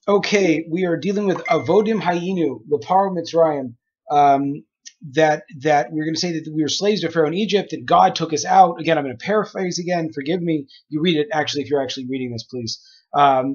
Okay, we are dealing with Avodim Hayinu, Lepar Mitzrayim. Um, that we're going to say that we were slaves to Pharaoh in Egypt, that God took us out. Again, I'm going to paraphrase again. Forgive me. You read it actually if you're actually reading this, please.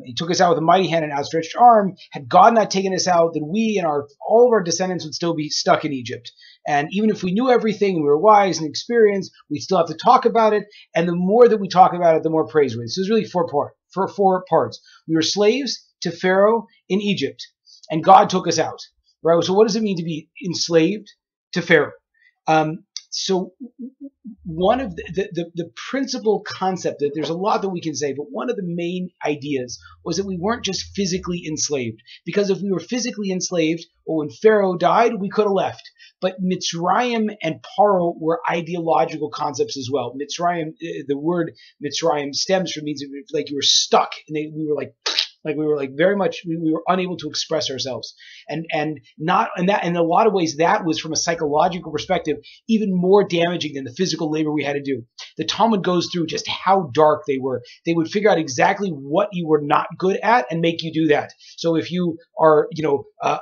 He took us out with a mighty hand and outstretched arm. Had God not taken us out, then we and all of our descendants would still be stuck in Egypt. And even if we knew everything and we were wise and experienced, we still have to talk about it. And the more that we talk about it, the more praiseworthy. So there's really four parts. We were slaves to Pharaoh in Egypt, and God took us out. Right. So what does it mean to be enslaved to Pharaoh? Um, so one of the principal concept, that there's a lot that we can say, but one of the main ideas was that we weren't just physically enslaved, because if we were physically enslaved, or when Pharaoh died, we could have left. But Mitzrayim and Paro were ideological concepts as well. Mitzrayim, the word Mitzrayim stems from, means like you were stuck, and we were like very much, we were unable to express ourselves, and not, and that in a lot of ways that was, from a psychological perspective, even more damaging than the physical labor we had to do. The Talmud goes through just how dark they were. They would figure out exactly what you were not good at and make you do that. So if you are,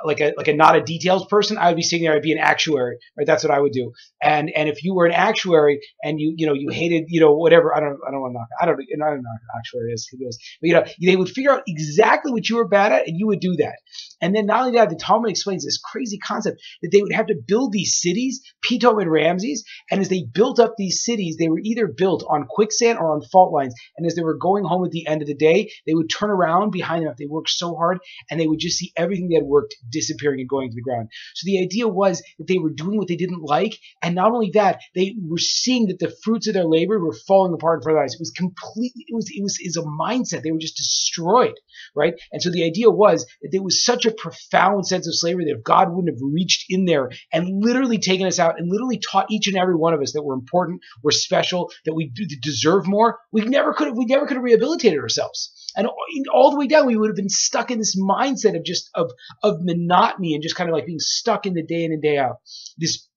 like a not a details person, I would be sitting there, I'd be an actuary, right? That's what I would do. And if you were an actuary and you hated, whatever, I don't want to knock, I don't know what actuary is, who knows, but they would figure out exactly what you were bad at, and you would do that. And then not only that, the Talmud explains this crazy concept that they would have to build these cities, Pithom and Ramses, and as they built up these cities, they were either built on quicksand or on fault lines. And as they were going home at the end of the day, they would turn around behind them if they worked so hard, and they would just see everything they had worked disappearing and going to the ground. So the idea was that they were doing what they didn't like, and not only that, they were seeing that the fruits of their labor were falling apart in front of their eyes. It was completely, it was a mindset. They were just destroyed, right? And so the idea was that there was such a profound sense of slavery that if God wouldn't have reached in there and literally taken us out and literally taught each and every one of us that we're important, we're special, that we deserve more, we never could have rehabilitated ourselves. And all the way down, we would have been stuck in this mindset of just of monotony, and just kind of like being stuck in the day in and day out. This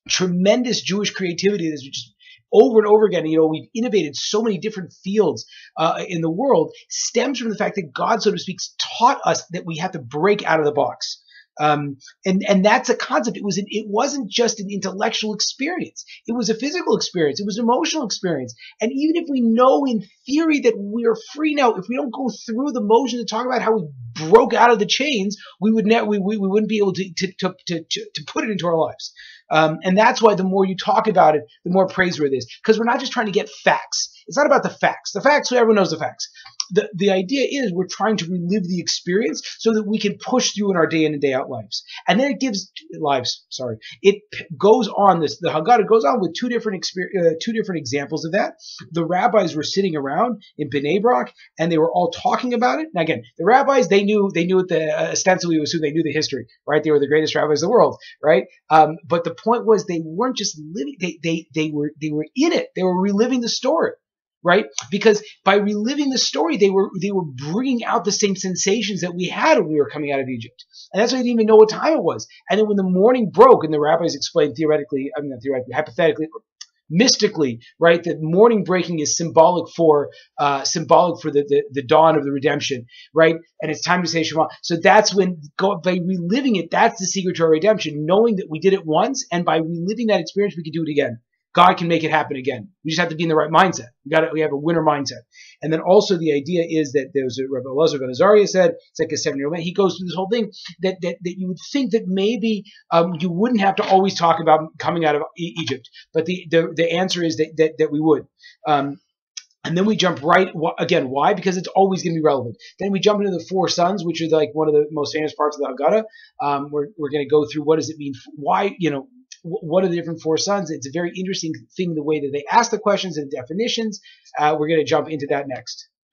tremendous Jewish creativity that's just over and over again, we've innovated so many different fields in the world, stems from the fact that God, so to speak, taught us that we have to break out of the box. And that's a concept. It wasn't just an intellectual experience. It was a physical experience. It was an emotional experience. And even if we know in theory that we are free now, if we don't go through the motion to talk about how we broke out of the chains, we wouldn't be able to put it into our lives. And that's why the more you talk about it, the more praiseworthy it is. Because we're not just trying to get facts. It's not about the facts. The facts, everyone knows the facts. The idea is we're trying to relive the experience so that we can push through in our day in and day out lives. And then it goes on, the Haggada goes on with two different examples of that. The rabbis were sitting around in Bnei Brak, and they were all talking about it. Now again, the rabbis, they knew it, ostensibly we assume they knew the history, right? They were the greatest rabbis of the world, right? But the point was, they weren't just living, they were in it. They were reliving the story. Right? Because by reliving the story, they were bringing out the same sensations that we had when we were coming out of Egypt. And that's why they didn't even know what time it was. And then when the morning broke, and the rabbis explained hypothetically, mystically, right, that morning breaking is symbolic for the dawn of the redemption, right? And it's time to say Shema. So that's by reliving it, that's the secret to our redemption, knowing that we did it once, and by reliving that experience, we can do it again. God can make it happen again. We just have to be in the right mindset. We have a winner mindset. And then also the idea is that there's a Rabbi Elazar ben Azariah said, it's like a 7-year-old man. He goes through this whole thing that you would think that maybe you wouldn't have to always talk about coming out of Egypt, but the answer is that we would. And then we jump right again. Why? Because it's always going to be relevant. Then we jump into the four sons, which are like one of the most famous parts of the Haggada. We're going to go through what does it mean? Why? What are the different four sons? It's a very interesting thing, the way that they ask the questions and definitions. We're going to jump into that next.